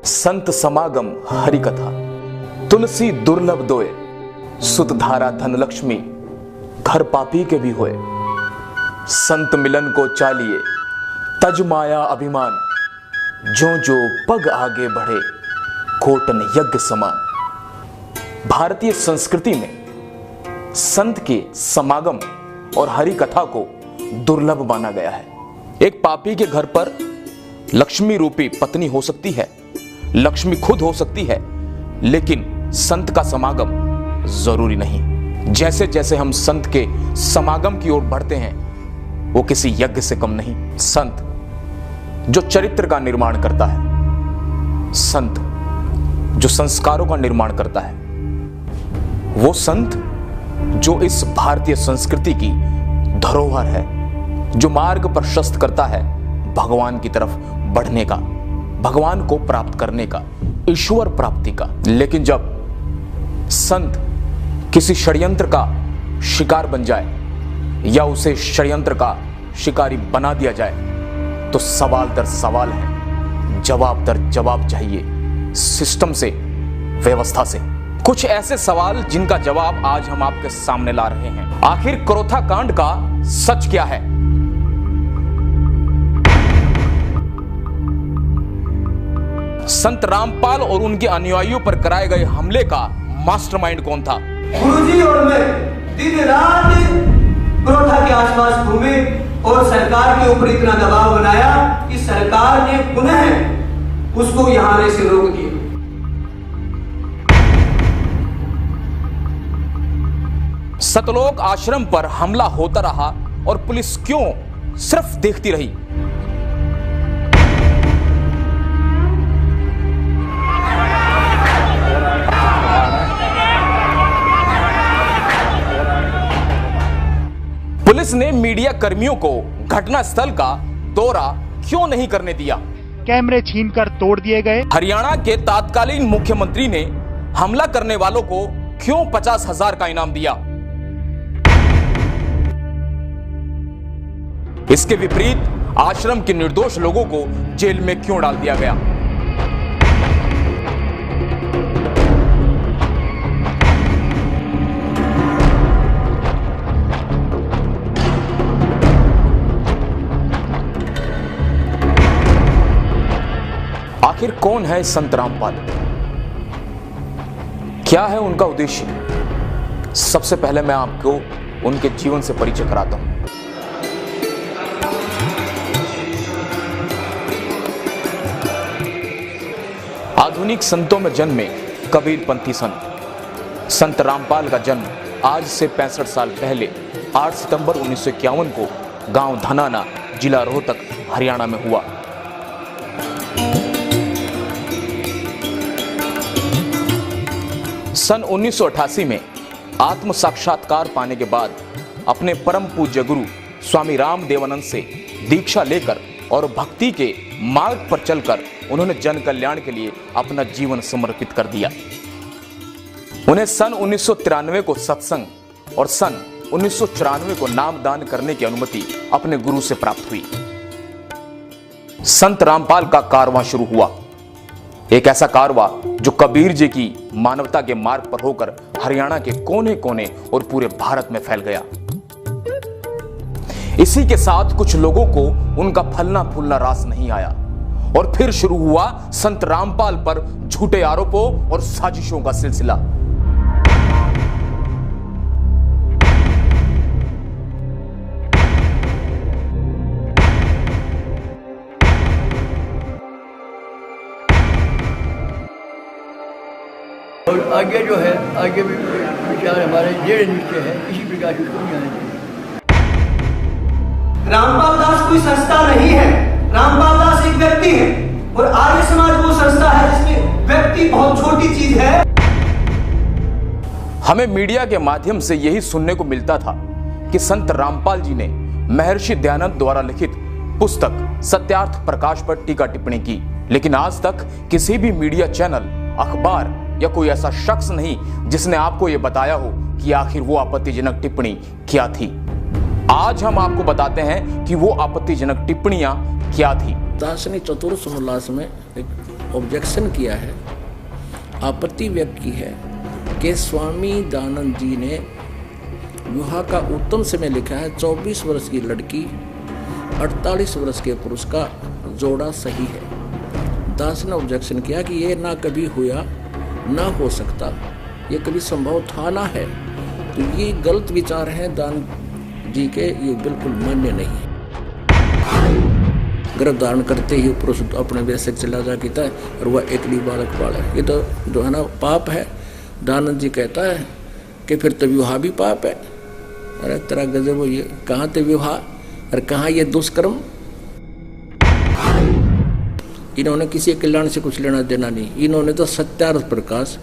संत समागम हरि कथा, तुलसी दुर्लभ दोए, सुत धारा धन लक्ष्मी, घर पापी के भी होए। संत मिलन को चालिए, तज माया अभिमान, जो जो पग आगे बढ़े, कोटन यज्ञ समान। भारतीय संस्कृति में संत के समागम और हरि कथा को दुर्लभ माना गया है। एक पापी के घर पर लक्ष्मी रूपी पत्नी हो सकती है, लक्ष्मी खुद हो सकती है, लेकिन संत का समागम जरूरी नहीं। जैसे जैसे हम संत के समागम की ओर बढ़ते हैं, वो किसी यज्ञ से कम नहीं। संत जो चरित्र का निर्माण करता है, संत जो संस्कारों का निर्माण करता है, वो संत जो इस भारतीय संस्कृति की धरोहर है, जो मार्ग प्रशस्त करता है भगवान की तरफ बढ़ने का, भगवान को प्राप्त करने का, ईश्वर प्राप्ति का। लेकिन जब संत किसी षड्यंत्र का शिकार बन जाए या उसे षड्यंत्र का शिकारी बना दिया जाए, तो सवाल दर सवाल है, जवाब दर जवाब चाहिए, सिस्टम से, व्यवस्था से। कुछ ऐसे सवाल जिनका जवाब आज हम आपके सामने ला रहे हैं। आखिर क्रोथा कांड का सच क्या है? संत रामपाल और उनके अनुयायियों पर कराए गए हमले का मास्टरमाइंड कौन था? गुरुजी और मैं दिन रात क्रोथा के आसपास घूमे और सरकार के ऊपर इतना दबाव बनाया कि सरकार ने पुनः उसको यहां आने से रोक दिया। सतलोक आश्रम पर हमला होता रहा और पुलिस क्यों सिर्फ देखती रही? पुलिस ने मीडिया कर्मियों को घटनास्थल का दौरा क्यों नहीं करने दिया? कैमरे छीनकर तोड़ दिए गए। हरियाणा के तत्कालीन मुख्यमंत्री ने हमला करने वालों को क्यों 50,000 का इनाम दिया? इसके विपरीत आश्रम के निर्दोष लोगों को जेल में क्यों डाल दिया गया? आखिर कौन है संत रामपाल? क्या है उनका उद्देश्य? सबसे पहले मैं आपको उनके जीवन से परिचय कराता हूं। आधुनिक संतों में जन्मे कबीरपंथी संत रामपाल का जन्म आज से 65 साल पहले 8 सितंबर 1951 को गांव धनाना, जिला रोहतक, हरियाणा में हुआ। सन 1988 में आत्म साक्षात्कार पाने के बाद अपने परम पूज्य गुरु स्वामी रामदेवानंद से दीक्षा लेकर और भक्ति के मार्ग पर चलकर उन्होंने जन कल्याण के लिए अपना जीवन समर्पित कर दिया। उन्हें सन 1993 को सत्संग और सन 1994 को नामदान करने की अनुमति अपने गुरु से प्राप्त हुई। संत रामपाल का कारवां शुरू हुआ, एक ऐसा कारवां जो कबीर जी की मानवता के मार्ग पर होकर हरियाणा के कोने कोने और पूरे भारत में फैल गया। इसी के साथ कुछ लोगों को उनका फलना फूलना रास नहीं आया और फिर शुरू हुआ संत रामपाल पर झूठे आरोपों और साजिशों का सिलसिला। और आगे जो है, आगे भी विचार हमारे दृढ़ निश्चय है, इसी प्रकार की कोई आने चाहिए। रामपाल दास कोई संस्था नहीं है, रामपाल दास एक व्यक्ति है और आर्य समाज वो संस्था है जिसमें व्यक्ति बहुत छोटी चीज है। हमें मीडिया के माध्यम से यही सुनने को मिलता था कि संत रामपाल जी ने महर्षि दयानंद द्वारा लिखित पुस्तक सत्यार्थ प्रकाश पर टीका टिप्पणी की, लेकिन आज तक किसी भी मीडिया चैनल, अखबार या कोई ऐसा शख्स नहीं जिसने आपको यह बताया हो कि आखिर वो आपत्तिजनक टिप्पणी क्या थी। आज हम आपको बताते हैं कि वो आपत्तिजनक टिप्पणियां क्या थी। दार्शनिक चतुर्थ उल्लास में एक ऑब्जेक्शन किया है, आपत्ति व्यक्त की है कि स्वामी दयानंद जी ने विवाह का उत्तम समय लिखा है 24 वर्ष की लड़की 48 वर्ष के पुरुष का जोड़ा सही है। दास ने ऑब्जेक्शन किया कि ये ना कभी हुआ ना हो सकता, ये कभी संभव था ना है, तो ये गलत विचार हैं दान जी के, ये बिल्कुल मान्य नहीं है। गर्भ धारण करते ही पुरुष अपने वैसे चला जाता है और वह एकली बालक पाले, ये तो जो है ना पाप है। दानंद जी कहता है कि फिर तो विवाह भी पाप है। अरे तेरा गजब हो, ये कहाँ ते विवाह और कहाँ ये दुष्कर्म। इन्होंने किसी कल्याण से कुछ लेना देना नहीं, इन्होंने तो सत्यार्थ प्रकाश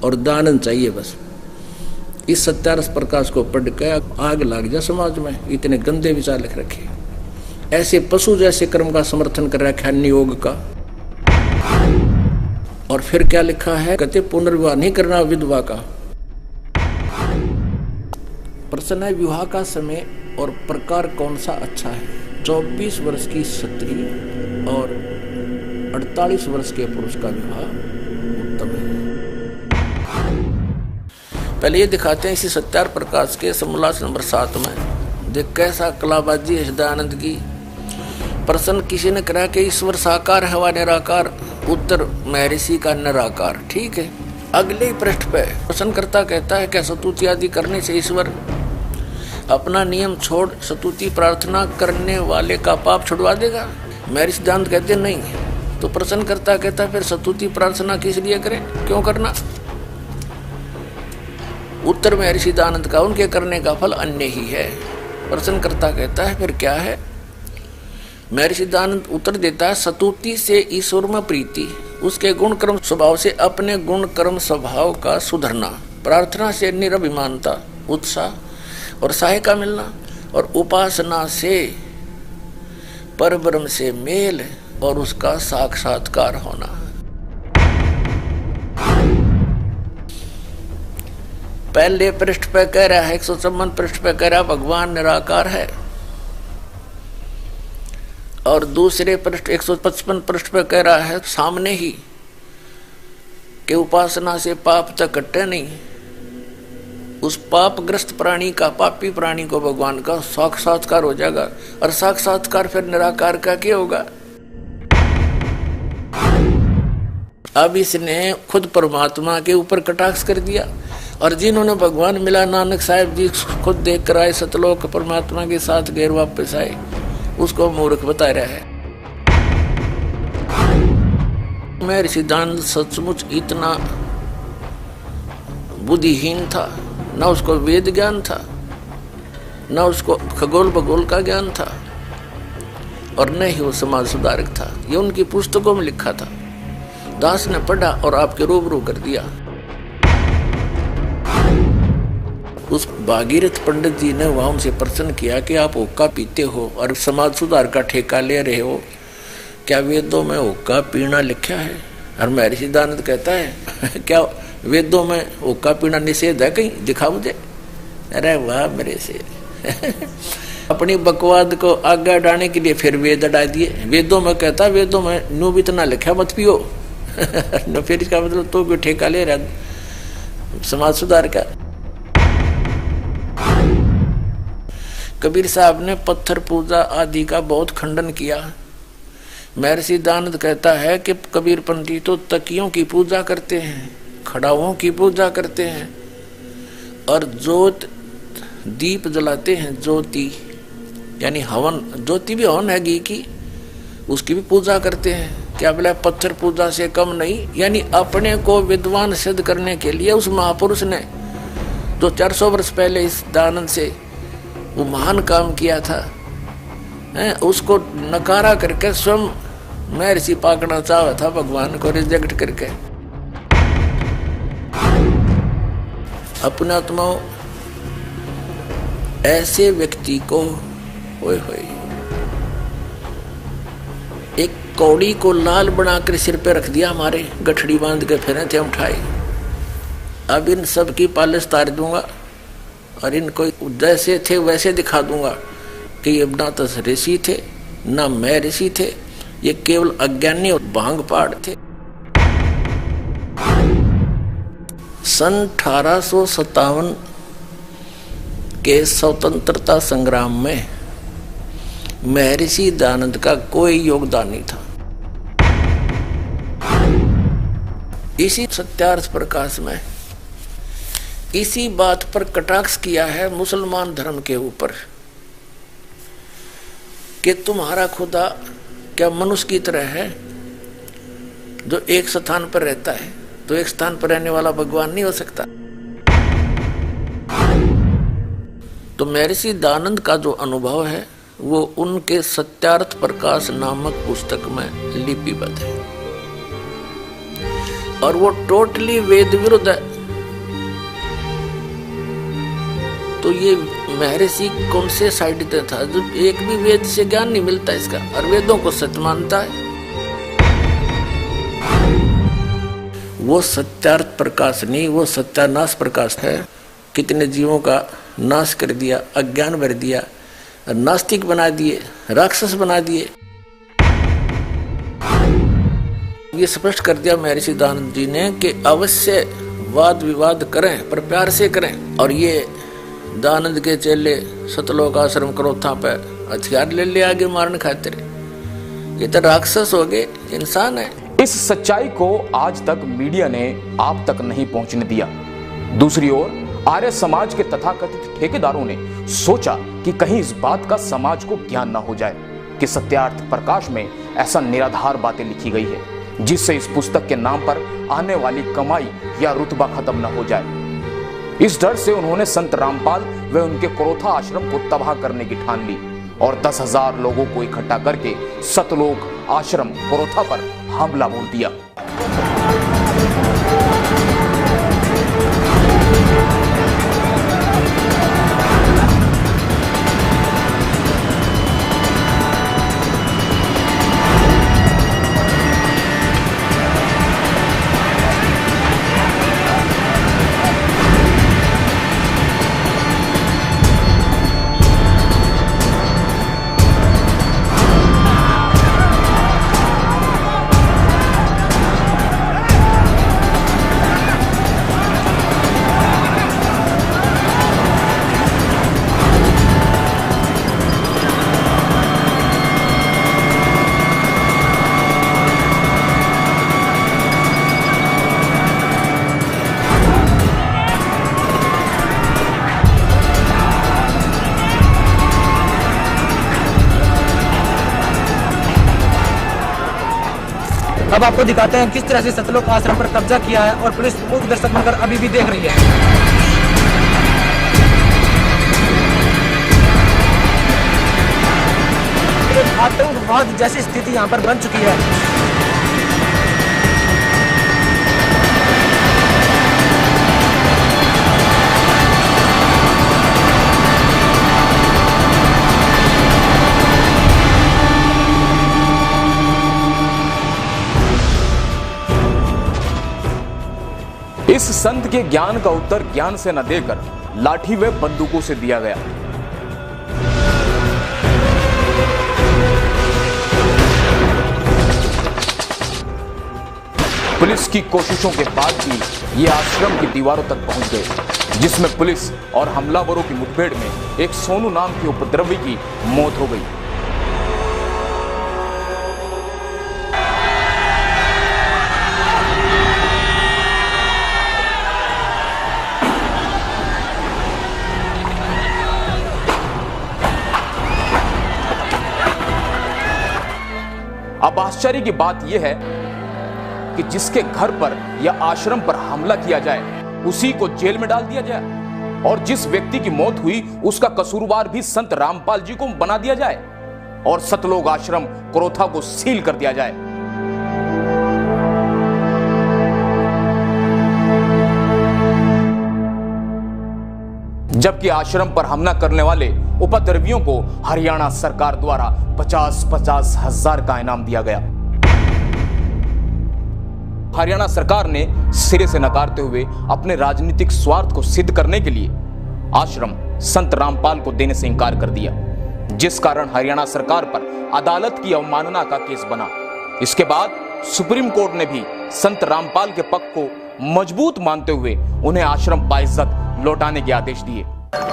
और दानंद चाहिए बस। इस सत्यार्थ प्रकाश को पढ़ के आग लग जाए समाज में, इतने गंदे विचार लिख रखे, ऐसे पशु जैसे कर्म का समर्थन कर रखा है नियोग का। और फिर क्या लिखा है, कहते पुनर्विवाह नहीं करना विधवा का। प्रश्न है विवाह का समय और प्रकार कौन सा अच्छा है। 24 वर्ष की स्त्री और 48 वर्ष के पुरुष का विवाह उत्तम है। पहले ये दिखाते हैं इसी सत्यार्थ प्रकाश के समोल्लास नंबर 7 में, देख कैसा कलाबाजी है दयानंद की। प्रश्न किसी ने करा कि ईश्वर साकार है व निराकार, उत्तर महर्षि का निराकार। ठीक है, अगले ही पृष्ठ पे प्रश्नकर्ता कहता है क्या स्तुति आदि करने से ईश्वर अपना नियम छोड़ स्तुति प्रार्थना करने वाले का पाप छुड़वा देगा। महर्षि दयानंद कहते नहीं। तो प्रश्नकर्ता कहता फिर स्तुति प्रार्थना किस लिए करें, क्यों करना। उत्तर महर्षि दयानंद का उनके करने का फल अन्य ही है। प्रश्नकर्ता कहता है फिर क्या है। महर्षि दयानंद उत्तर देता है स्तुति से ईश्वर में प्रीति, उसके गुण कर्म स्वभाव से अपने गुण कर्म स्वभाव का सुधरना, प्रार्थना से निरभिमानता उत्साह और सहायता मिलना, और उपासना से परब्रह्म से मेल और उसका साक्षात्कार होना। पहले पृष्ठ पे कह रहा है 154 पृष्ठ पे कह रहा भगवान निराकार है, और दूसरे पृष्ठ 155 पृष्ठ पे कह रहा है सामने ही कि उपासना से पाप तक कटे नहीं। उस पापग्रस्त प्राणी का, पापी प्राणी को भगवान का साक्षात्कार हो जाएगा, और साक्षात्कार फिर निराकार का क्या होगा। अब इसने खुद परमात्मा के ऊपर कटाक्ष कर दिया, और जिन्होंने भगवान मिला, नानक साहिब जी खुद देख कर आए सतलोक परमात्मा के साथ गैर वापस आए, उसको मूर्ख बता रहा है। महर्षि दयानंद सचमुच इतना बुद्धिहीन था, न उसको वेद ज्ञान था, न उसको खगोल भगोल का ज्ञान था, और न ही वो समाज सुधारक था। ये उनकी पुस्तकों में लिखा था, दास ने पढ़ा और आपके रूबरू कर दिया। उस भागीरथ पंडित जी ने वहां उनसे प्रश्न किया कि आप हुक्का पीते हो और समाज सुधार का ठेका ले रहे हो, क्या वेदों में हुक्का पीना लिखा है। और महर्षि दयानंद कहता है क्या वेदों में हुक्का पीना निषेध है, कहीं दिखा मुझे। अरे वाह मेरे से अपनी बकवाद को आगे डालने के लिए फिर वेद अड़ा दिए। वेदों में कहता, वेदों में न्यू भी इतना लिखा मत पियो न, फिर इसका मतलब तो भी ठेका ले रहा समाज सुधार का। कबीर साहब ने पत्थर पूजा आदि का बहुत खंडन किया। महर्षि दयानंद कहता है कि कबीर पंडित तो तकियों की पूजा करते हैं, खड़ाओं की पूजा करते हैं, और ज्योत दीप जलाते हैं, ज्योति यानी हवन, ज्योति भी हवन है घी की, उसकी भी पूजा करते हैं। क्या बोला, पत्थर पूजा से कम नहीं। यानी अपने को विद्वान सिद्ध करने के लिए उस महापुरुष ने जो 400 वर्ष पहले इस दयानंद से वो महान काम किया था, उसको नकारा करके स्वयं महर्षि पाकना चाहा था, भगवान को रिजेक्ट करके। अपना आत्माओं ऐसे व्यक्ति को होए एक कौड़ी को लाल बनाकर सिर पे रख दिया, हमारे गठड़ी बांध के फिरे थे उठाए। अब इन सब की पालिश तार दूंगा और इनको जैसे थे वैसे दिखा दूंगा कि ये ना तो ऋषि थे ना मैं ऋषि थे, ये केवल अज्ञानी और भांग पाड़ थे। सन 1857 के स्वतंत्रता संग्राम में महर्षि दयानंद का कोई योगदान नहीं था। इसी सत्यार्थ प्रकाश में इसी बात पर कटाक्ष किया है मुसलमान धर्म के ऊपर कि तुम्हारा खुदा क्या मनुष्य की तरह है जो एक स्थान पर रहता है, तो एक स्थान पर रहने वाला भगवान नहीं हो सकता। तो महर्षि दयानंद का जो अनुभव है वो उनके सत्यार्थ प्रकाश नामक पुस्तक में लिपिबद्ध है और वो टोटली वेद विरुद्ध है। तो ये महर्षि कौन से साइड पे था जो एक भी वेद से ज्ञान नहीं मिलता इसका और वेदों को सत्य मानता है। वो सत्यार्थ प्रकाश नहीं, वो सत्यानाश प्रकाश है। कितने जीवों का नाश कर दिया, अज्ञान भर दिया, नास्तिक बना दिए, राक्षस बना दिए। ये स्पष्ट कर दिया महर्षि दयानंद जी ने कि अवश्य वाद विवाद करें पर प्यार से करें। और ये दयानंद के चेले सतलोक आश्रम क्रोथा पे हथियार ले आगे मारने खातिर, ये तो राक्षस हो गए, इंसान है। इस सच्चाई को आज तक मीडिया ने आप तक नहीं पहुंचने दिया। दूसरी ओर आर्य समाज के तथाकथित ठेकेदारों ने सोचा कि कहीं इस बात का समाज को ज्ञान न हो जाए कि सत्यार्थ प्रकाश में ऐसा निराधार बातें लिखी गई है जिससे इस पुस्तक के नाम पर आने वाली कमाई या रुतबा खत्म न हो जाए। इस डर से उन्होंने संत रामपाल व उनके क्रोथा आश्रम को तबाह करने की ठान ली और 10,000 लोगों को इकट्ठा करके सतलोक आश्रम क्रोथा पर हमला बोल दिया। अब आपको दिखाते हैं किस तरह से सतलोक आश्रम पर कब्जा किया है और पुलिस मूक दर्शक बनकर अभी भी देख रही है। एक आतंकवाद जैसी स्थिति यहाँ पर बन चुकी है। इस संत के ज्ञान का उत्तर ज्ञान से न देकर लाठी व बंदूकों से दिया गया। पुलिस की कोशिशों के बाद भी ये आश्रम की दीवारों तक पहुंच गए, जिसमें पुलिस और हमलावरों की मुठभेड़ में एक सोनू नाम के उपद्रवी की मौत हो गई। अब आश्चर्य की बात यह है कि जिसके घर पर या आश्रम पर हमला किया जाए उसी को जेल में डाल दिया जाए और जिस व्यक्ति की मौत हुई उसका कसूरवार भी संत रामपाल जी को बना दिया जाए और सतलोक आश्रम क्रोथा को सील कर दिया जाए। जबकि आश्रम पर हमला करने वाले उपद्रवियों को हरियाणा सरकार द्वारा 50-50 हजार का इनाम दिया गया। हरियाणा सरकार ने सिरे से नकारते हुए अपने राजनीतिक स्वार्थ को सिद्ध करने के लिए आश्रम संत रामपाल को देने से इंकार कर दिया, जिस कारण हरियाणा सरकार पर अदालत की अवमानना का केस बना। इसके बाद सुप्रीम कोर्ट ने भी संत रामपाल के पक्ष को मजबूत मानते हुए उन्हें आश्रम बाइज्जत लौटाने के आदेश दिए।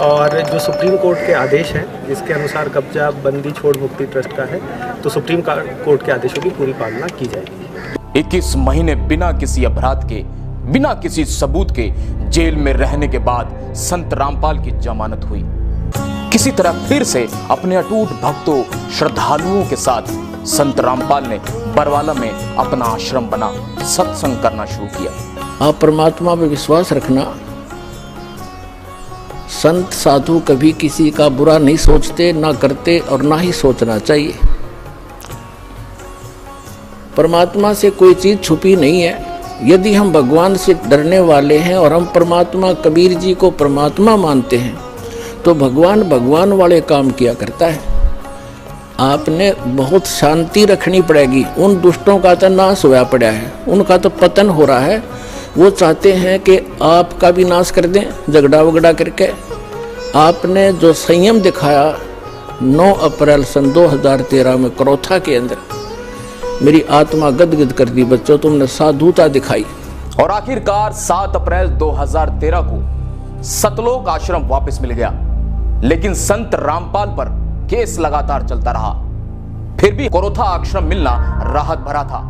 और जो सुप्रीम कोर्ट के आदेश हैं जिसके अनुसार कब्जा बंदी छोड़ मुक्ति ट्रस्ट का है, तो सुप्रीम कोर्ट के आदेशों की पूरी पालना की जाएगी। 21 महीने बिना किसी अपराध के, बिना किसी सबूत के जेल में रहने के बाद संत रामपाल की जमानत हुई। किसी तरह फिर से अपने अटूट भक्तों श्रद्धालुओं के साथ संत रामपाल ने बरवाला में अपना आश्रम बना सत्संग करना शुरू किया। आप परमात्मा पे विश्वास रखना। संत साधु कभी किसी का बुरा नहीं सोचते, ना करते और ना ही सोचना चाहिए। परमात्मा से कोई चीज छुपी नहीं है। यदि हम भगवान से डरने वाले हैं और हम परमात्मा कबीर जी को परमात्मा मानते हैं तो भगवान वाले काम किया करता है। आपने बहुत शांति रखनी पड़ेगी। उन दुष्टों का तो नाश होया पड़ा है, उनका तो पतन हो रहा है। वो चाहते हैं कि आपका भी नाश कर दें झगड़ा वगड़ा करके। आपने जो संयम दिखाया 9 अप्रैल सन 2013 में करोथा के अंदर, मेरी आत्मा गदगद कर दी। बच्चों, तुमने साधुता दिखाई। और आखिरकार 7 अप्रैल 2013 को सतलोक आश्रम वापस मिल गया, लेकिन संत रामपाल पर केस लगातार चलता रहा। फिर भी करोथा आश्रम मिलना राहत भरा था,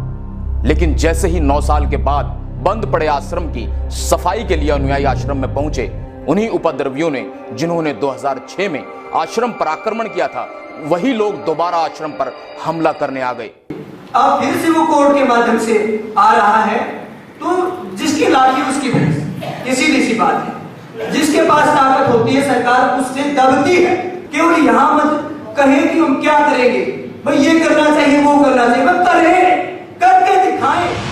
लेकिन जैसे ही 9 साल के बाद बंद पड़े आश्रम की सफाई के लिए अनुयायी आश्रम में पहुंचे, उन्हीं उपद्रवियों ने जिन्होंने 2006 में आश्रम पर आक्रमण किया था, वही लोग दोबारा आश्रम पर हमला करने आ गए। अब फिर से वो कोर्ट के माध्यम से आ रहा है, तो जिसकी लाठी उसकी भैंस, ये सीधी सी बात है। जिसके पास ताकत होती है सरकार उससे दबती है। केवल यहां मत कहे कि हम क्या करेंगे, भाई ये करना चाहिए वो करना चाहिए, बस करें, करके दिखाएं।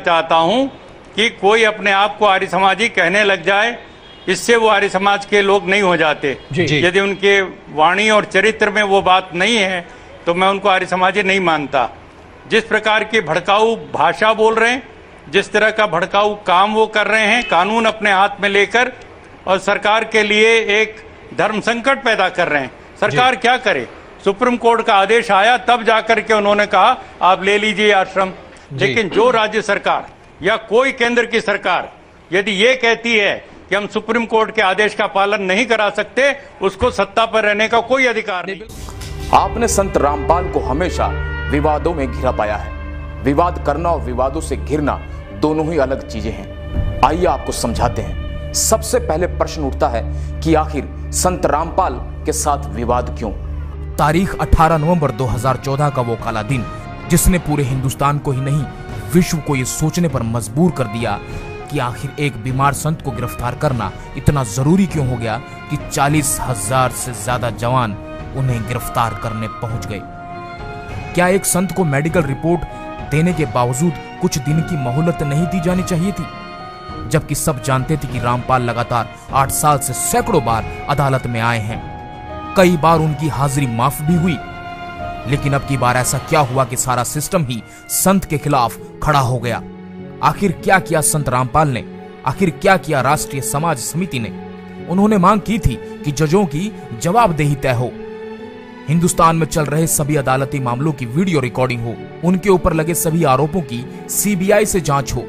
चाहता हूं कि कोई अपने आप को आर्य समाजी कहने लग जाए, इससे वो आर्य समाज के लोग नहीं हो जाते। यदि उनके वाणी और चरित्र में वो बात नहीं है तो मैं उनको आर्य समाजी नहीं मानता। जिस प्रकार की भड़काऊ भाषा बोल रहे हैं, जिस तरह का भड़काऊ काम वो कर रहे हैं, कानून अपने हाथ में लेकर, और सरकार के लिए एक धर्म संकट पैदा कर रहे हैं। सरकार क्या करे? सुप्रीम कोर्ट का आदेश आया तब जाकर के उन्होंने कहा आप ले लीजिए आश्रम। लेकिन जो राज्य सरकार या कोई केंद्र की सरकार यदि ये कहती है कि हम सुप्रीम कोर्ट के आदेश का पालन नहीं करा सकते, उसको सत्ता पर रहने का कोई अधिकार नहीं। आपने संत रामपाल को हमेशा विवादों में घिरा पाया है। विवाद करना और विवादों से घिरना दोनों ही अलग चीजें हैं। आइए आपको समझाते हैं। सबसे पहले प्रश्न उठता है कि आखिर संत रामपाल के साथ विवाद क्यों? तारीख 18 नवंबर 2014 का वो काला दिन जिसने पूरे हिंदुस्तान को ही नहीं विश्व को ये सोचने पर मजबूर कर दिया कि आखिर एक बीमार संत को गिरफ्तार करना इतना जरूरी क्यों हो गया कि 40,000 से ज्यादा जवान उन्हें गिरफ्तार करने पहुंच गए। क्या एक संत को मेडिकल रिपोर्ट देने के बावजूद कुछ दिन की मोहलत नहीं दी जानी चाहिए थी? जबकि सब जानते थे कि रामपाल लगातार 8 साल से सैकड़ों बार अदालत में आए हैं। कई बार उनकी हाजिरी माफ भी हुई, लेकिन अब की बार ऐसा क्या हुआ कि सारा सिस्टम ही संत के खिलाफ खड़ा हो गया? आखिर क्या किया संत रामपाल ने? आखिर क्या किया राष्ट्रीय समाज समिति ने? उन्होंने मांग की थी कि जजों की जवाबदेही तय हो, हिंदुस्तान में चल रहे सभी अदालती मामलों की वीडियो रिकॉर्डिंग हो, उनके ऊपर लगे सभी आरोपों की सीबीआई से जांच हो।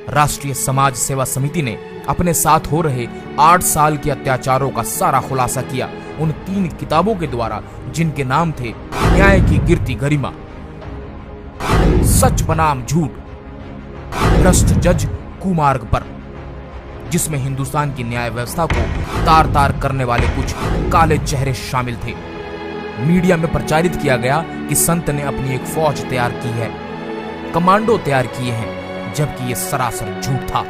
राष्ट्रीय समाज सेवा समिति ने अपने साथ हो रहे 8 साल के अत्याचारों का सारा खुलासा किया उन 3 किताबों के द्वारा जिनके नाम थे न्याय की गिरती गरिमा, सच बनाम झूठ, भ्रष्ट जज कुमार्ग पर, जिसमें हिंदुस्तान की न्याय व्यवस्था को तार तार करने वाले कुछ काले चेहरे शामिल थे। मीडिया में प्रचारित किया गया कि संत ने अपनी एक फौज तैयार की है, कमांडो तैयार किए हैं, जबकि यह सरासर झूठ था।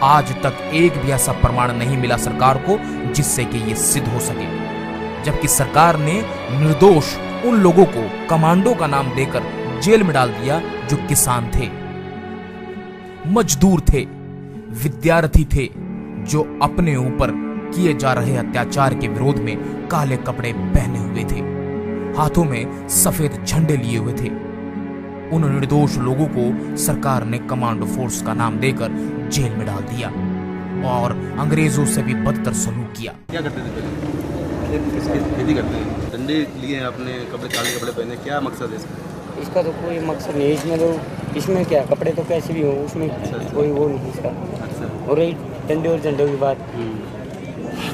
आज तक एक भी ऐसा प्रमाण नहीं मिला सरकार को जिससे कि यह सिद्ध हो सके, जबकि सरकार ने निर्दोष उन लोगों को कमांडो का नाम देकर जेल में डाल दिया जो किसान थे, मजदूर थे, विद्यार्थी थे, जो अपने ऊपर किए जा रहे अत्याचार के विरोध में काले कपड़े पहने हुए थे, हाथों में सफेद झंडे लिए हुए थे। उन निर्दोष लोगों को सरकार ने कमांडो फोर्स का नाम देकर जेल में डाल दिया और अंग्रेजों से भी बदतर सलूक किया। क्या करते थे पहले? खेती करते हैं, डंडे लिए हैं, अपने कपड़े काले कपड़े पहने, क्या मकसद है इसका? इसका तो कोई मकसद नहीं, इसमें क्या कपड़े तो कैसे भी हो, उसमें कोई वो नहीं इसका। और रही डंडे और झंडे की बात,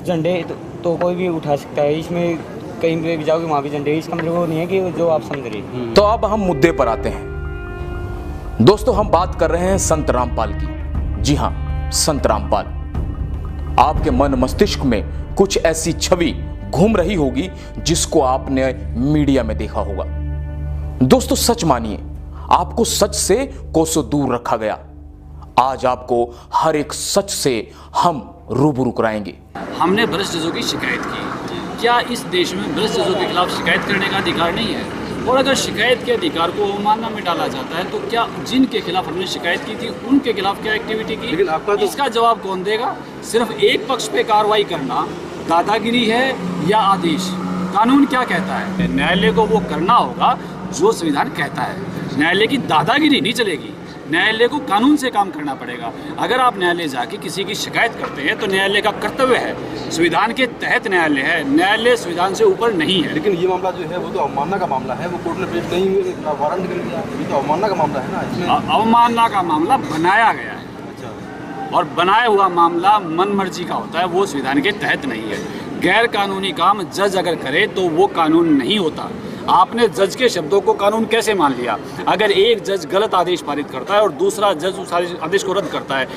झंडे तो कोई भी उठा सकता है, इसमें कहीं पे भी जाओगे वहाँ भी झंडे, इसका मतलब वो नहीं है कि जो आप समझ रहे। तो अब हम मुद्दे पर आते हैं। दोस्तों, हम बात कर रहे हैं संत रामपाल की। जी हां, संत रामपाल। आपके मन मस्तिष्क में कुछ ऐसी छवि घूम रही होगी जिसको आपने मीडिया में देखा होगा। दोस्तों, सच मानिए, आपको सच से कोसों दूर रखा गया। आज आपको हर एक सच से हम रूबरू कराएंगे। हमने भ्रष्ट जजों की शिकायत की। क्या इस देश में भ्रष्ट जजों के खिलाफ शिकायत करने का अधिकार नहीं है? और अगर शिकायत के अधिकार को अवमानना में डाला जाता है तो क्या जिनके खिलाफ हमने शिकायत की थी उनके खिलाफ क्या एक्टिविटी की? लेकिन आपका तो इसका जवाब कौन देगा? सिर्फ एक पक्ष पे कार्रवाई करना दादागिरी है या आदेश? कानून क्या कहता है? न्यायालय को वो करना होगा जो संविधान कहता है। न्यायालय की दादागिरी नहीं चलेगी, न्यायालय को कानून से काम करना पड़ेगा। अगर आप न्यायालय जाके किसी की शिकायत करते हैं तो न्यायालय का कर्तव्य है, संविधान के तहत न्यायालय है, न्यायालय संविधान से ऊपर नहीं है। लेकिन ये मामला जो है वो तो अवमानना का मामला है, वो कोर्ट ने पेश नहीं हुए, वारंट कर दिया, ये तो अवमानना का मामला है ना। इसमें अवमानना का मामला बनाया गया है। अच्छा। और बनाया हुआ मामला मन मर्जी का होता है, वो संविधान के तहत नहीं है। गैर कानूनी काम जज अगर करे तो वो कानून नहीं होता। आपने जज के शब्दों को कानून कैसे मान लिया? अगर एक जज गलत आदेश पारित करता है और दूसरा जज उस आदेश को रद्द करता है,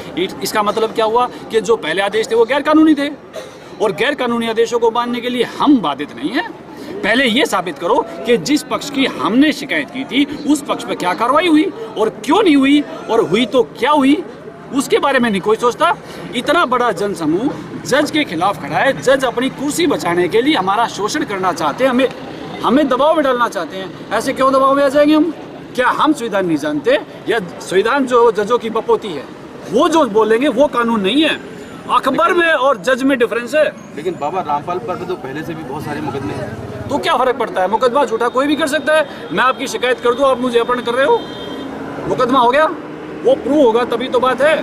इसका मतलब क्या हुआ कि जो पहले आदेश थे वो गैर कानूनी थे, और गैर कानूनी आदेशों को मानने के लिए हम बाधित नहीं हैं। पहले ये साबित करो कि जिस पक्ष की हमने शिकायत की थी उस पक्ष पर क्या कार्रवाई हुई और क्यों नहीं हुई, और हुई तो क्या हुई, उसके बारे में नहीं कोई सोचता। इतना बड़ा जनसमूह जज के खिलाफ खड़ा है, जज अपनी कुर्सी बचाने के लिए हमारा शोषण करना चाहते हैं, हमें दबाव में डालना चाहते हैं। ऐसे क्यों दबाव में आ जाएंगे हम? क्या हम संविधान नहीं जानते, या संविधान जो जजों की बपोती है वो जो बोलेंगे वो कानून नहीं है? अखबार में और जज में डिफरेंस है। लेकिन बाबा रामपाल पर तो पहले से भी बहुत सारे मुकदमे हैं, तो क्या फर्क पड़ता है? मुकदमा झूठा कोई भी कर सकता है। मैं आपकी शिकायत कर दूं, आप मुझे अपहरण कर रहे हो, मुकदमा हो गया, वो प्रूव होगा तभी तो बात है।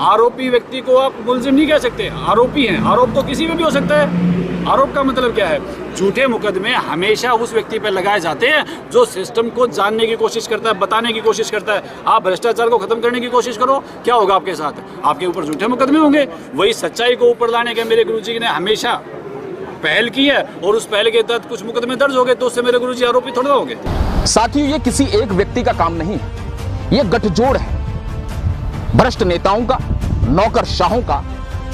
आरोपी व्यक्ति को आप मुलजिम नहीं कह सकते, आरोपी हैं। आरोप तो किसी में भी हो सकता है। आरोप का मतलब क्या है? झूठे मुकदमे हमेशा उस व्यक्ति पर लगाए जाते हैं जो सिस्टम को जानने की कोशिश करता है, बताने की कोशिश करता है। आप भ्रष्टाचार को खत्म करने की कोशिश करो, क्या होगा आपके साथ? आपके ऊपर झूठे मुकदमे होंगे। वही सच्चाई को ऊपर लाने के मेरे गुरुजी ने हमेशा पहल की है, और उस पहल के तहत कुछ मुकदमे दर्ज हो गए तो उससे मेरे गुरुजी आरोपी थोड़ा हो गए। साथियों, ये किसी एक व्यक्ति का काम नहीं, ये गठजोड़ है भ्रष्ट नेताओं का, नौकरशाहों का,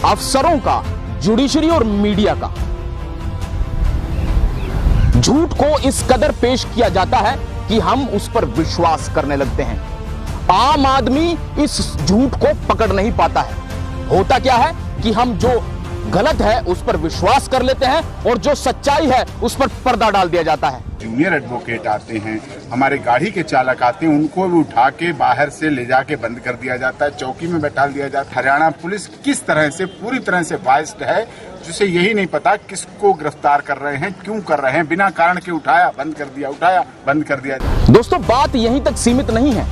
अफसरों का, जुडिशरी और मीडिया का। झूठ को इस कदर पेश किया जाता है कि हम उस पर विश्वास करने लगते हैं। आम आदमी इस झूठ को पकड़ नहीं पाता है। होता क्या है कि हम जो गलत है उस पर विश्वास कर लेते हैं और जो सच्चाई है उस पर पर्दा डाल दिया जाता है। जूनियर एडवोकेट आते हैं, हमारे गाड़ी के चालक आते हैं, उनको भी उठा के बाहर से ले जाके बंद कर दिया जाता है, चौकी में बैठा दिया जाता है। हरियाणा पुलिस किस तरह से पूरी तरह से बाइस्ड है, जिसे यही नहीं पता किसको गिरफ्तार कर रहे हैं, क्यों कर रहे हैं, बिना कारण के उठाया बंद कर दिया, उठाया बंद कर दिया। दोस्तों, बात यहीं तक सीमित नहीं है,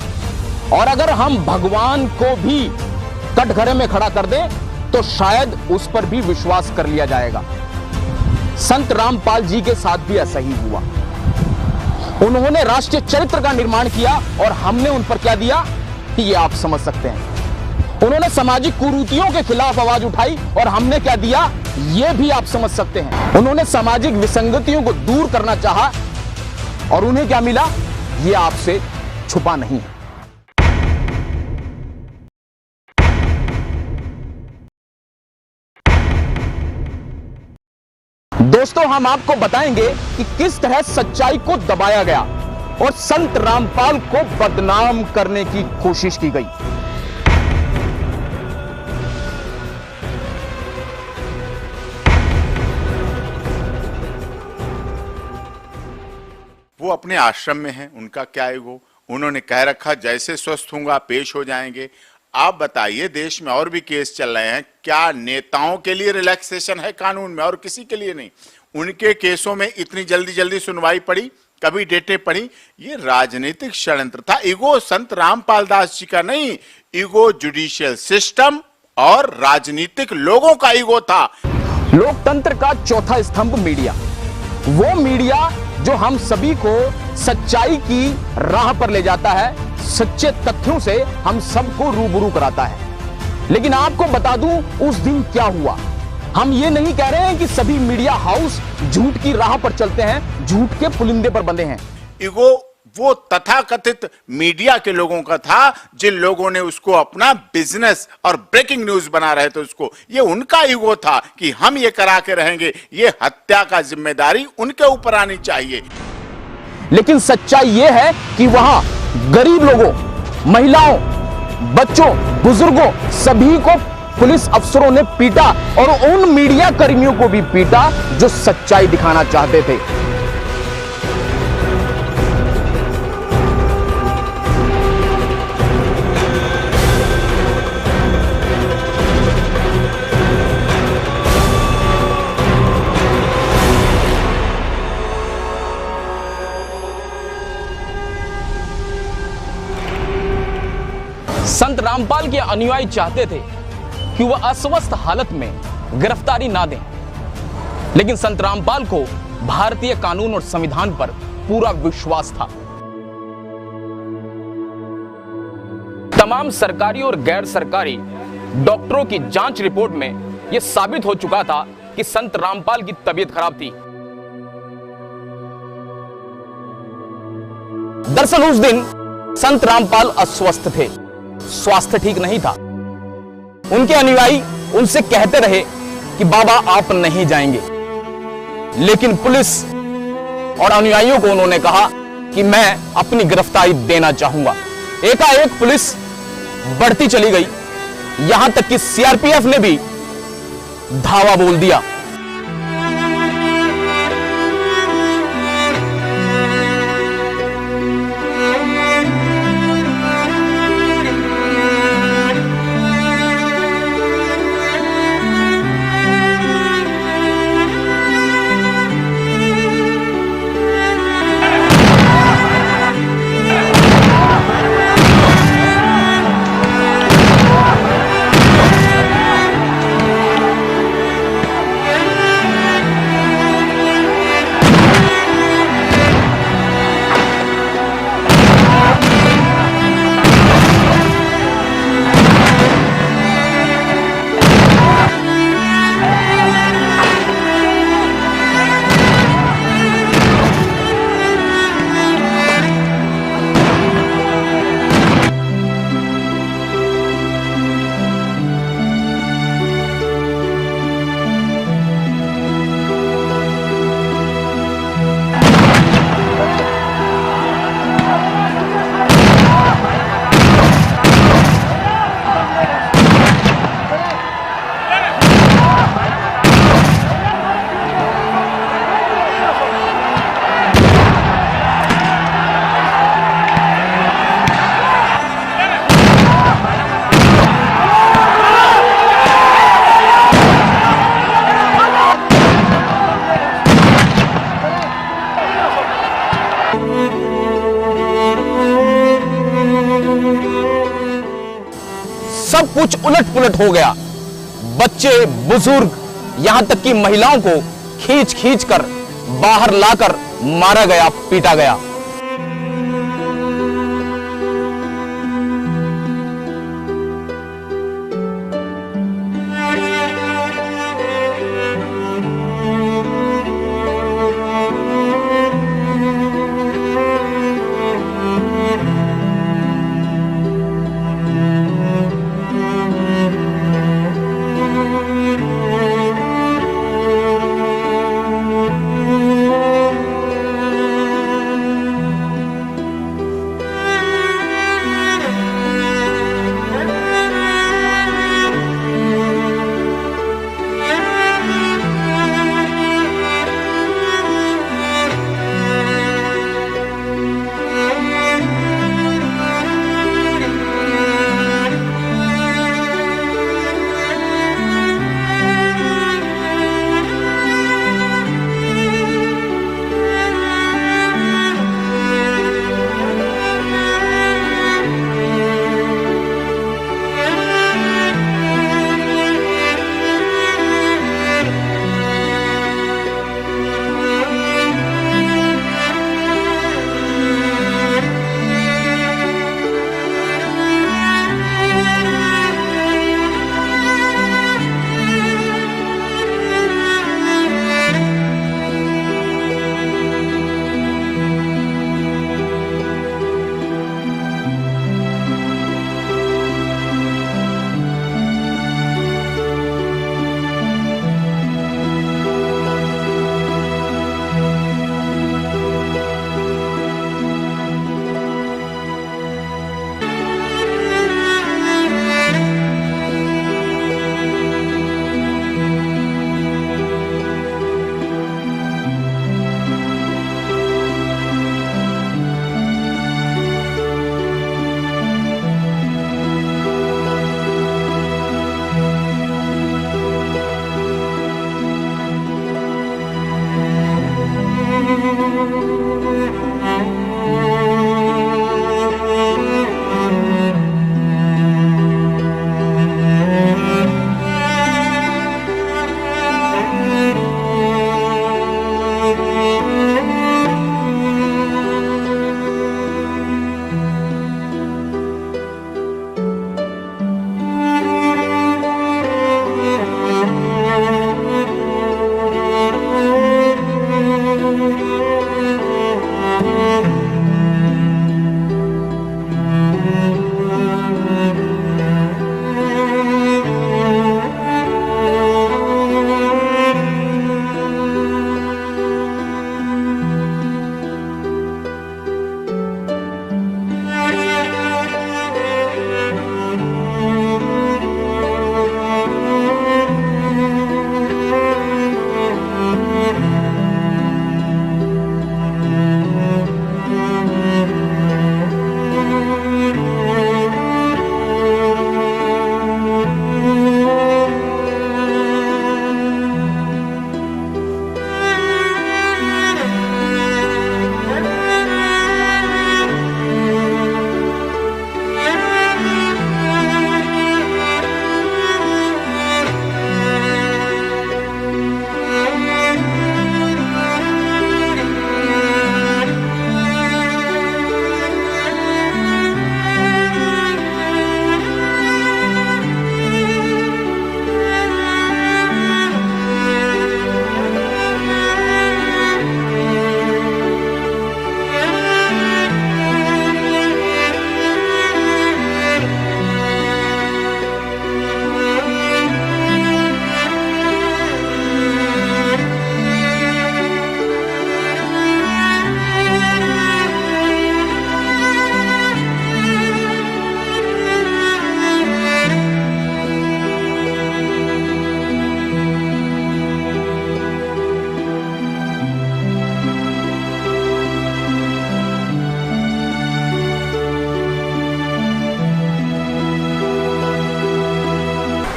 और अगर हम भगवान को भी कटघरे में खड़ा कर दें तो शायद उस पर भी विश्वास कर लिया जाएगा। संत रामपाल जी के साथ भी ऐसा ही हुआ। उन्होंने राष्ट्रीय चरित्र का निर्माण किया और हमने उन पर क्या दिया ये आप समझ सकते हैं। उन्होंने सामाजिक कुरीतियों के खिलाफ आवाज उठाई और हमने क्या दिया ये भी आप समझ सकते हैं। उन्होंने सामाजिक विसंगतियों को दूर करना चाहा और उन्हें क्या मिला ये आपसे छुपा नहीं है। दोस्तों, हम आपको बताएंगे कि किस तरह सच्चाई को दबाया गया और संत रामपाल को बदनाम करने की कोशिश की गई। वो अपने आश्रम में हैं, उनका क्या ईगो, उन्होंने कह रखा जैसे स्वस्थ होऊंगा पेश हो जाएंगे। आप बताइए, देश में और भी केस चल रहे हैं, क्या नेताओं के लिए रिलैक्सेशन है कानून में और किसी के लिए नहीं? उनके केसों में इतनी जल्दी जल्दी सुनवाई पड़ी, कभी डेटें पड़ी। ये राजनीतिक षड्यंत्र था। ईगो संत रामपाल दास जी का नहीं, ईगो जुडिशियल सिस्टम और राजनीतिक लोगों का ईगो था। लोकतंत्र का चौथा स्तंभ मीडिया, वो मीडिया जो हम सभी को सच्चाई की राह पर ले जाता है, सच्चे तथ्यों से हम सबको रूबरू कराता है। लेकिन आपको बता दूं उस दिन क्या हुआ। हम ये नहीं कह रहे हैं कि सभी मीडिया हाउस झूठ की राह पर चलते हैं, झूठ के पुलिंदे पर बंधे हैं। ईगो वो तथाकथित मीडिया के लोगों का था, जिन लोगों ने उसको अपना बिजनेस और ब्रेकिंग न्यूज बना रहे थे, उसको ये उनका ईगो था कि हम ये करा के रहेंगे। ये हत्या का जिम्मेदारी उनके ऊपर आनी चाहिए। लेकिन सच्चाई यह है कि वहां गरीब लोगों, महिलाओं, बच्चों, बुजुर्गों सभी को पुलिस अफसरों ने पीटा और उन मीडिया कर्मियों को भी पीटा जो सच्चाई दिखाना चाहते थे। संत रामपाल के अनुयायी चाहते थे कि वह अस्वस्थ हालत में गिरफ्तारी ना दें, लेकिन संत रामपाल को भारतीय कानून और संविधान पर पूरा विश्वास था। तमाम सरकारी और गैर सरकारी डॉक्टरों की जांच रिपोर्ट में यह साबित हो चुका था कि संत रामपाल की तबीयत खराब थी। दरअसल उस दिन संत रामपाल अस्वस्थ थे, स्वास्थ्य ठीक नहीं था। उनके अनुयायी उनसे कहते रहे कि बाबा आप नहीं जाएंगे, लेकिन पुलिस और अनुयायियों को उन्होंने कहा कि मैं अपनी गिरफ्तारी देना चाहूंगा। एकाएक पुलिस बढ़ती चली गई, यहां तक कि सीआरपीएफ ने भी धावा बोल दिया। सब कुछ उलट पुलट हो गया। बच्चे, बुजुर्ग, यहां तक कि महिलाओं को खींच खींच कर बाहर लाकर मारा गया, पीटा गया।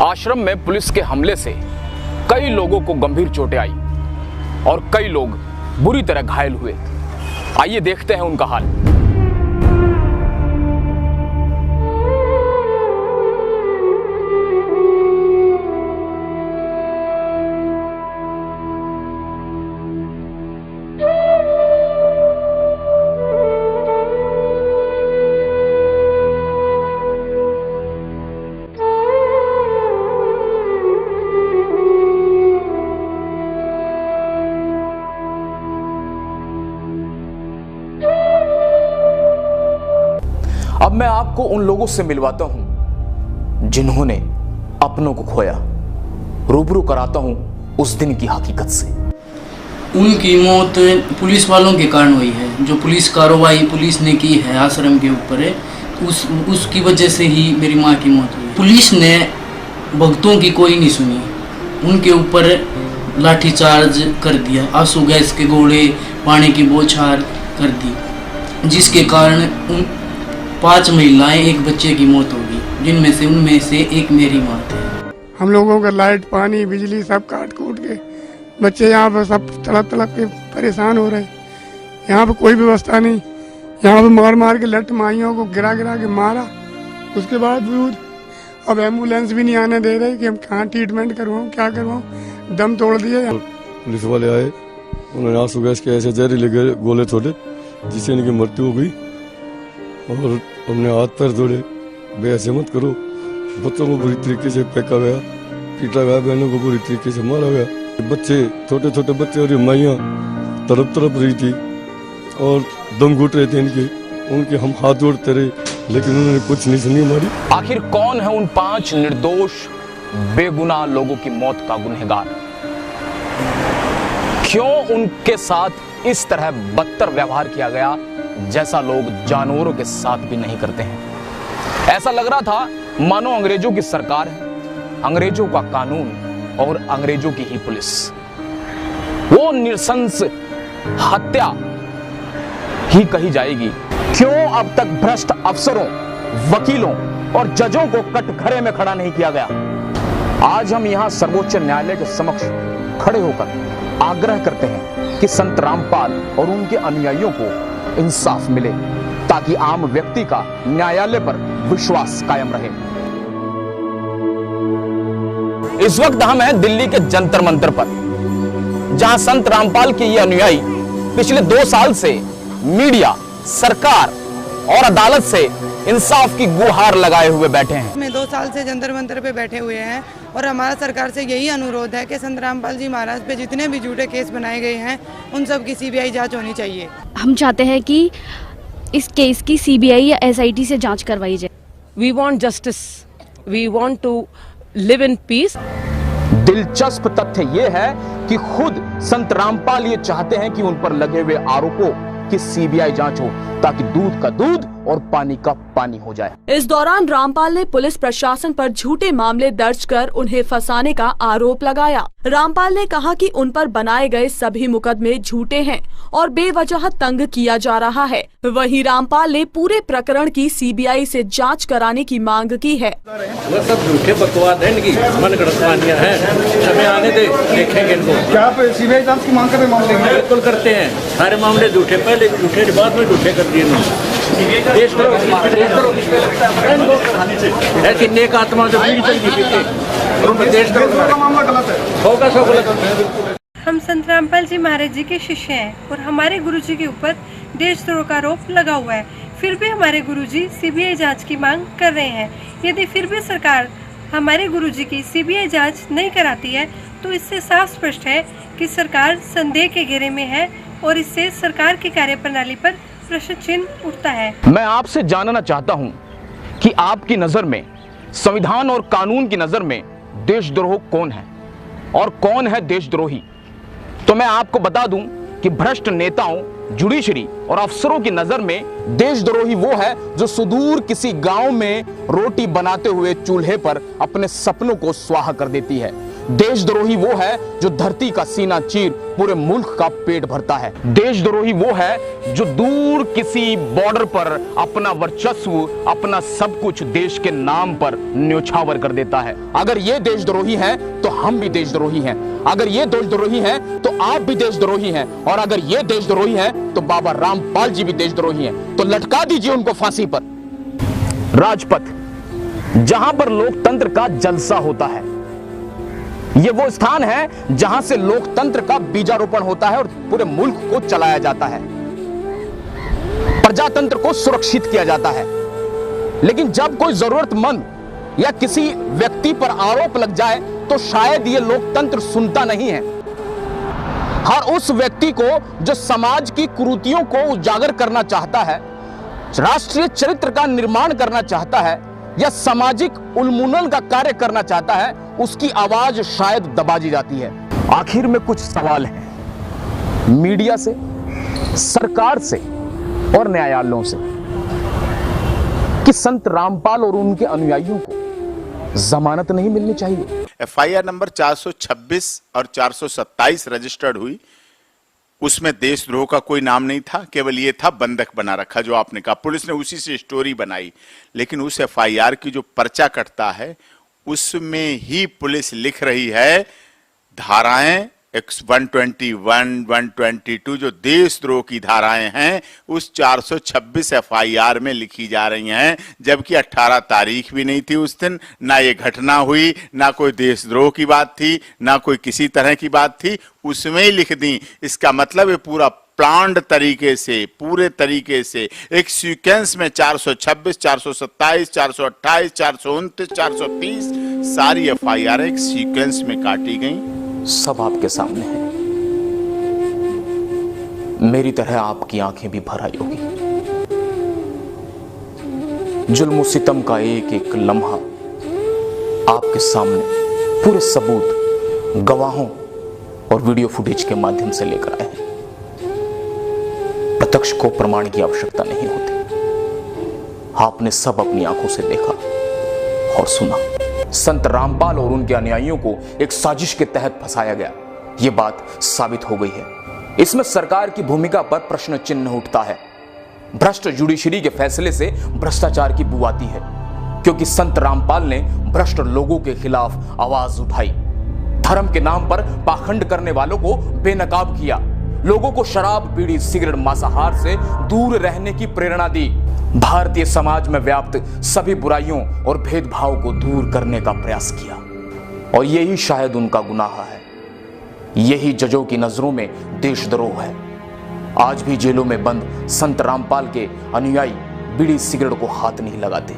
आश्रम में पुलिस के हमले से कई लोगों को गंभीर चोटें आई और कई लोग बुरी तरह घायल हुए। आइए देखते हैं उनका हाल। अब मैं आपको उन लोगों से मिलवाता हूं जिन्होंने अपनों को खोया, रूबरू कराता हूं उस दिन की हकीकत से। उनकी मौत पुलिस वालों के कारण हुई है। जो पुलिस कार्रवाई पुलिस ने की है आश्रम के ऊपर है, उसकी वजह से ही मेरी माँ की मौत हुई। पुलिस ने भक्तों की कोई नहीं सुनी, उनके ऊपर लाठीचार्ज कर दिया, आंसू गैस के गोले, पानी की बौछार कर दी, जिसके कारण 5 महिलाएं, 1 बच्चे की मौत होगी, उनमें से एक मेरी माँ है। हम लोगों का लाइट, पानी, बिजली सब काट कूट के बच्चे यहाँ पर सब तड़प के परेशान हो रहे। यहाँ पर कोई व्यवस्था नहीं, यहाँ पर मार मार के लट माइयों को गिरा के मारा। उसके बाद अब एम्बुलेंस भी नहीं आने दे रहे कि हम कहाँ ट्रीटमेंट करवाऊँ, क्या करवाऊँ, दम तोड़ दिए। पुलिस वाले आए, उन्होंने आंसू गैस के ऐसे जहरीले गोले छोड़े जिससे इनकी मृत्यु हो गई और हमने हाथ पैर जोड़े, बेहसे मत करो। बच्चों को बुरी तरीके से फेंका गया, पीटा गया, बहनों को बुरी तरीके से मारा गया। बच्चे, छोटे छोटे बच्चे और माइयाँ तड़प रही थी और दम घुट रहे थे उनके हम हाथ जोड़ते रहे, लेकिन उन्होंने कुछ नहीं सुनी हमारी। आखिर कौन है उन 5 निर्दोष बेगुनाह लोगों की मौत का गुनहगार? क्यों उनके साथ इस तरह बदतर व्यवहार किया गया जैसा लोग जानवरों के साथ भी नहीं करते हैं? ऐसा लग रहा था मानो अंग्रेजों की सरकार है, अंग्रेजों का कानून और अंग्रेजों की ही पुलिस। वो नृशंस हत्या ही कही जाएगी। क्यों अब तक भ्रष्ट अफसरों, वकीलों और जजों को कटघरे में खड़ा नहीं किया गया? आज हम यहां सर्वोच्च न्यायालय के समक्ष खड़े होकर आग्रह करते हैं कि संत रामपाल और उनके अनुयायियों को इंसाफ मिले, ताकि आम व्यक्ति का न्यायालय पर विश्वास कायम रहे। इस वक्त हम हैं दिल्ली के जंतर मंतर पर, जहां संत रामपाल के ये अनुयायी पिछले 2 साल से मीडिया, सरकार और अदालत से इंसाफ की गुहार लगाए हुए बैठे हैं। मैं 2 साल से जंतर मंतर पे बैठे हुए हैं और हमारा सरकार से यही अनुरोध है कि संत रामपाल जी महाराज पे जितने भी झूठे केस बनाए गए हैं उन सब की सीबीआई जांच होनी चाहिए। हम चाहते हैं कि इस केस की सीबीआई या एसआईटी से जांच करवाई जाए। We want justice, we want to live in peace. दिलचस्प तथ्य यह है कि खुद संत रामपाल ये चाहते हैं कि उन पर लगे हुए आरोपों की सीबीआई जांच हो, ताकि दूध का दूध और पानी का पानी हो जाए। इस दौरान रामपाल ने पुलिस प्रशासन पर झूठे मामले दर्ज कर उन्हें फंसाने का आरोप लगाया। रामपाल ने कहा कि उन पर बनाए गए सभी मुकदमे झूठे हैं और बेवजह तंग किया जा रहा है। वहीं रामपाल ने पूरे प्रकरण की सीबीआई से जांच कराने की मांग की है। वो सब झूठे बकवास है, इनकी मनगढ़ंत कहानियां हैं। समय आने दे, देखेंगे इनको। क्या आप सीबीआई जांच की मांग कर रहे मामले में? बिल्कुल करते हैं, सारे मामले झूठे, पहले झूठे बाद में झूठे कर दिए इन्होंने। ऐसी नेक आत्मा जो बीड़ी चल पीते होगा सब गलत। हम संत रामपाल जी महाराज जी के शिष्य हैं और हमारे गुरुजी के ऊपर देशद्रोह का आरोप लगा हुआ है। फिर भी हमारे गुरुजी सीबीआई जांच की मांग कर रहे हैं। यदि फिर भी सरकार हमारे गुरुजी की सीबीआई जांच नहीं कराती है तो इससे साफ स्पष्ट है कि सरकार संदेह के घेरे में है और इससे सरकार की कार्यप्रणाली पर प्रश्न चिन्ह उठता है। मैं आपसे जानना चाहता हूं कि आपकी नजर में, संविधान और कानून की नजर में देशद्रोह कौन है और कौन है देशद्रोही। तो मैं आपको बता दूं कि भ्रष्ट नेताओं, जुडिशरी और अफसरों की नजर में देशद्रोही वो है जो सुदूर किसी गांव में रोटी बनाते हुए चूल्हे पर अपने सपनों को स्वाहा कर देती है। देशद्रोही वो है जो धरती का सीना चीर पूरे मुल्क का पेट भरता है। देशद्रोही वो है जो दूर किसी बॉर्डर पर अपना वर्चस्व, अपना सब कुछ देश के नाम पर न्योछावर कर देता है। अगर ये देशद्रोही हैं तो हम भी देशद्रोही हैं। अगर ये देशद्रोही हैं तो आप भी देशद्रोही हैं। और अगर ये देशद्रोही हैं तो बाबा रामपाल जी भी देशद्रोही हैं। तो लटका दीजिए उनको फांसी पर। राजपथ, जहां पर लोकतंत्र का जलसा होता है, ये वो स्थान है जहां से लोकतंत्र का बीजारोपण होता है और पूरे मुल्क को चलाया जाता है, प्रजातंत्र को सुरक्षित किया जाता है। लेकिन जब कोई जरूरतमंद या किसी व्यक्ति पर आरोप लग जाए तो शायद ये लोकतंत्र सुनता नहीं है। हर उस व्यक्ति को जो समाज की कुरीतियों को उजागर करना चाहता है, राष्ट्रीय चरित्र का निर्माण करना चाहता है या सामाजिक उन्मूलन का कार्य करना चाहता है, उसकी आवाज शायद दबा दी जाती है। आखिर में कुछ सवाल हैं मीडिया से, सरकार से और न्यायालयों से कि संत रामपाल और उनके अनुयायियों को जमानत नहीं मिलनी चाहिए। एफआईआर नंबर 426 और 427 रजिस्टर्ड हुई, उसमें देशद्रोह का कोई नाम नहीं था, केवल ये था बंधक बना रखा जो आपने कहा। पुलिस ने उसी से स्टोरी बनाई, लेकिन उस एफआईआर की जो पर्चा कटता है उसमें ही पुलिस लिख रही है धाराएं 121, 122 जो देशद्रोह की धाराएं हैं उस 426 एफआईआर में लिखी जा रही हैं, जबकि 18 तारीख भी नहीं थी उस दिन, ना ये घटना हुई, ना कोई देशद्रोह की बात थी, ना कोई किसी तरह की बात थी, उसमें ही लिख दी। इसका मतलब ये पूरा प्लान्ड तरीके से, पूरे तरीके से एक सीक्वेंस में 426, 427, 428, 429, 430 सारी एफआईआर एक सीक्वेंस में काटी गई। सब आपके सामने है। मेरी तरह आपकी आंखें भी भर आई होगी। जुल्म सितम का एक एक लम्हा आपके सामने पूरे सबूत, गवाहों और वीडियो फुटेज के माध्यम से लेकर आए हैं। प्रत्यक्ष को प्रमाण की आवश्यकता नहीं होती। आपने सब अपनी आंखों से देखा और सुना। संत रामपाल और उनके अनुयायियों को एक साजिश के तहत फंसाया गया, यह बात साबित हो गई है। इसमें सरकार की भूमिका पर प्रश्न चिन्ह उठता है। भ्रष्ट जुडिशरी के फैसले से भ्रष्टाचार की बू आती है, क्योंकि संत रामपाल ने भ्रष्ट लोगों के खिलाफ आवाज उठाई। धर्म के नाम पर पाखंड करने वालों को बेनकाब किया, लोगों को शराब, बीड़ी, सिगरेट, मांसाहार से दूर रहने की प्रेरणा दी, भारतीय समाज में व्याप्त सभी बुराइयों और भेदभाव को दूर करने का प्रयास किया। और यही शायद उनका गुनाह है, यही जजों की नजरों में देशद्रोह है। आज भी जेलों में बंद संत रामपाल के अनुयायी बीड़ी सिगरेट को हाथ नहीं लगाते।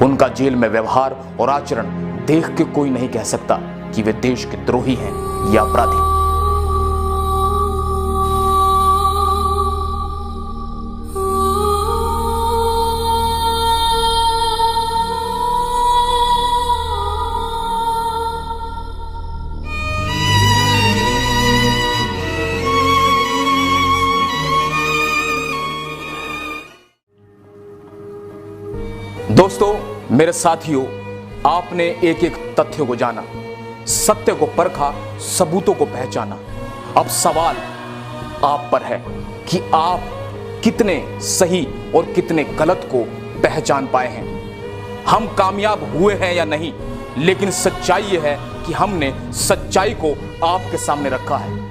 उनका जेल में व्यवहार और आचरण देख के कोई नहीं कह सकता कि वे देश के द्रोही हैं या अपराधी। दोस्तों, मेरे साथियों, आपने एक एक तथ्य को जाना, सत्य को परखा, सबूतों को पहचाना। अब सवाल आप पर है कि आप कितने सही और कितने गलत को पहचान पाए हैं। हम कामयाब हुए हैं या नहीं, लेकिन सच्चाई यह है कि हमने सच्चाई को आपके सामने रखा है।